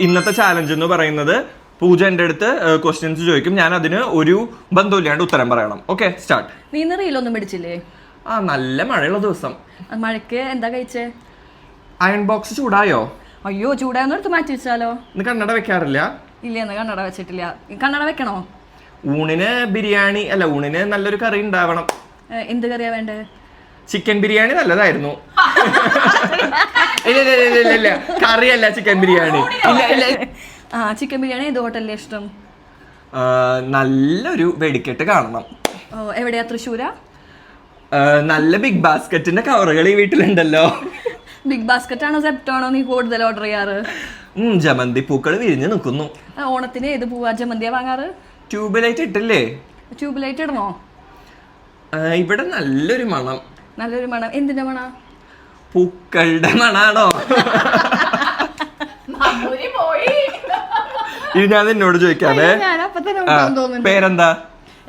ഇന്നത്തെ ചാലഞ്ച് എന്ന് പറയുന്നത് പൂജ എൻ്റെ അടുത്ത് ക്വസ്റ്റ്യൻസ് ചോദിക്കും, ഞാൻ അതിന് ഒരു ബന്ധമില്ലാണ്ട് ഉത്തരം പറയണം. Okay, start. നീ ഇന്ന് റീലൊന്നും പിടിച്ചില്ലേ? ആ, നല്ല മഴയുള്ള ദിവസം. മഴയ്ക്ക് എന്താ കഴിച്ചേ? അയൺ ബോക്സ് ചൂടായോ? അയ്യോ, ചൂടായൊന്നും എടുത്ത് മാറ്റി വെച്ചാലോ? ഇന്ന് കണ്ണട വെക്കാറില്ല? ഇല്ല, ഇന്ന് കണ്ണട വെച്ചിട്ടില്ല. കണ്ണട വെക്കണോ? ഊണിന് ബിരിയാണി അല്ല, ഊണിന് നല്ലൊരു കറി ഉണ്ടാവണം. എന്ത് കറിയാ വേണ്ടേ? ചിക്കൻ ബിരിയാണി നല്ലതായിരുന്നു. ഇല്ല, കറിയല്ല, ചിക്കൻ ബിരിയാണി. ഇല്ല. ആ, ചിക്കൻ ബിരിയാണി ഏത് ഹോട്ടലിലെ ഇഷ്ടം? നല്ലൊരു വെടിക്കെട്ട് കാണണം. എവിടെയാ? തൃശ്ശൂരാ? നല്ല ബിഗ് ബാസ്ക്കറ്റിന്റെ കവറുകൾ ഈ വീട്ടിലുണ്ടല്ലോ. ബിഗ് ബാസ്ക്കറ്റ് ആണോ സെപ്റ്റോ ആണോ നീ കൂടുതൽ ഓർഡർ ചെയ്യാറ്? ജമന്തി പൂക്കൾ വിരിഞ്ഞു നിൽക്കുന്നു. ഓണത്തിന് ഏത് പൂവാ ജമന്തിയാ വാങ്ങാറ്? ട്യൂബ് ലൈറ്റ് ഇട്ടില്ലേ? ട്യൂബ് ലൈറ്റ് ഇടണോ? ഇവിടെ നല്ലൊരു മണം. നല്ലൊരു മണം. എന്തിന്റെ മണ? പൂക്കളുടെ മണാണോ? ഇത് ഞാൻ നിന്നോട് ചോദിക്കാതെ. പേരെന്താ?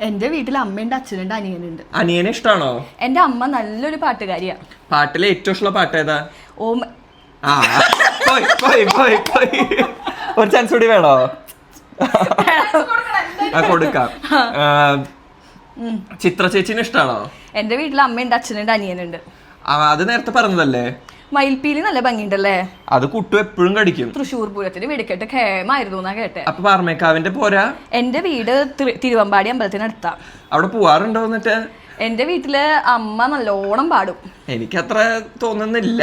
എന്റെ വീട്ടിൽ അമ്മയുണ്ട്, അച്ഛനുണ്ട്, അനിയനുണ്ട്. അനിയനെ ഇഷ്ടാണോ? എന്റെ അമ്മ നല്ലൊരു പാട്ടുകാരിയാ. പാട്ടിലെ ഏറ്റവും ഇഷ്ടമുള്ള പാട്ട് ഏതാ? ഓം. ഒരു ചാൻസ് കൂടി വേണോ? കൊടുക്കാം. ചിത്ര ചേച്ചിനെ ഇഷ്ടാണോ? എന്റെ വീട്ടിൽ അമ്മയുണ്ട്, അച്ഛനുണ്ട്, അനിയനുണ്ട്. അത് നേരത്തെ പറഞ്ഞതല്ലേ? മയിൽപ്പീലി നല്ല ഭംഗിയുണ്ടല്ലേ? അത് കുട്ടു എപ്പോഴും കടിക്കും. തൃശ്ശൂർ പൂരത്തിന് വെടിക്കെട്ട് ഖേമായിരുന്നു എന്നാ കേട്ടെ. അപ്പൊ പാർമേക്കാവിന്റെ പോരാ? എന്റെ വീട് തിരുവമ്പാടി അമ്പലത്തിനടുത്താ. അവിടെ പോവാറുണ്ടോ? എന്നിട്ട് എന്റെ വീട്ടില് അമ്മ നല്ലോണം പാടും. എനിക്കത്ര തോന്നുന്നില്ല.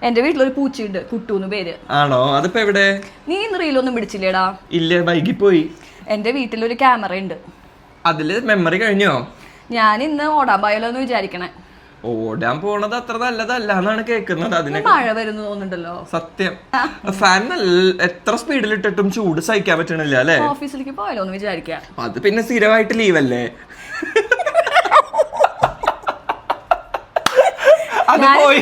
എന്റെ വീട്ടിലൊരു പൂച്ചയുണ്ട്, കുട്ടൂന്ന് പേര്. ആണോ? അതിപ്പോ എവിടെ? നീ ഇന്ന് റീലൊന്നും പിടിച്ചില്ലേടാ? ഇല്ല, വൈകിപ്പോയി. എന്റെ വീട്ടിലൊരു ക്യാമറ ഉണ്ട്. അതില് മെമ്മറി കഴിഞ്ഞോ? ഞാൻ ഇന്ന് ഓടാൻ പോയാലോ എന്ന് വിചാരിക്കണേ. ഓടാൻ പോണത് അത്ര നല്ലതല്ല എന്നാണ് കേൾക്കുന്നത്. അതിന് മഴ വരുന്നു തോന്നുന്നുണ്ടല്ലോ. സത്യം. ഫാൻ എത്ര സ്പീഡിലിട്ടിട്ടും ചൂട് സഹിക്കാൻ പറ്റണില്ല അല്ലേ? ഓഫീസിലേക്ക് പോയാലോ എന്ന് വിചാരിക്കാം. അത് പിന്നെ സ്ഥിരമായിട്ട് ലീവല്ലേ? അത് പോയി.